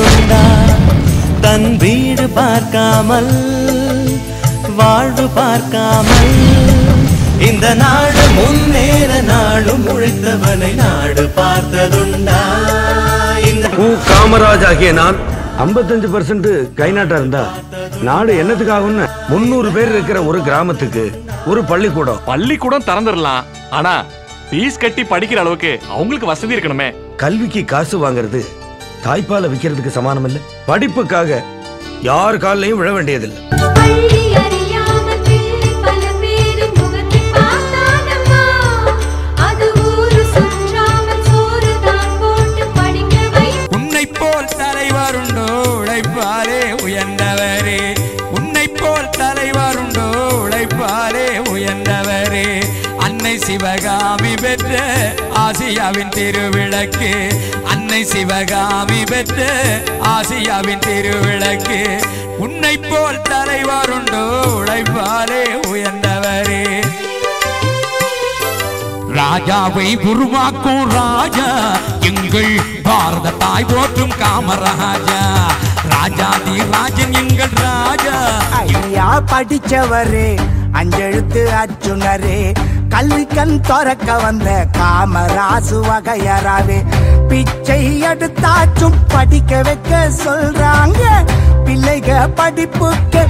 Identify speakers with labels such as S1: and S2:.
S1: பார்த்ததுண்டா தன் வீடு பார்க்காமல் வாழ்வு பார்க்காமல் இந்த நாடு முன்னேற நாடும் உழைத்தவனை நாடு பார்த்ததுண்டா
S2: காமராஜ் ஆகிய நான் 55% கைநாட்டா இருந்தா நாடு என்னத்துக்காகும் 300 பேர் இருக்கிற ஒரு கிராமத்துக்கு ஒரு பள்ளிக்கூடம்
S3: திறந்துடலாம். ஆனா ஃபீஸ் கட்டி படிக்கிற அளவுக்கு அவங்களுக்கு வசதி இருக்கணுமே.
S2: கல்விக்கு காசு வாங்குறது தாய்ப்பாலை விக்கிறதுக்கு சமானம் இல்ல. படிப்புக்காக யார் காலையும் விழ வேண்டியதில்லை.
S4: உன்னை போல் தலைவருண்டோ உழைப்பாலே உயர்ந்தவரே, உன்னை போல் தலைவருண்டோ உழைப்பாலே உயர்ந்தவரே. அன்னை சிவகாமி பெற்ற ஆசியாவின் திருவிளக்கு, அன்னை சிவகாமி பெற்ற ஆசியாவின் திருவிளக்கு. உன்னை போல் தலைவருண்டோ உழைப்பாலே உயர்ந்தவரே. ராஜாவை உருவாக்கும் ராஜா எங்கள் பாரத தாய் போற்றும் காமராஜா. ராஜாதி ராஜன் எங்கள் ராஜா.
S5: ஐயா படிச்சவரே அஞ்செழுத்து அச்சுனரே, கல்வி கண் திறக்க வந்த காமராசு வகையறாவே. பிச்சை எடுத்தாச்சும் படிக்க வைக்க சொல்றாங்க பிள்ளைக படிப்புக்கு.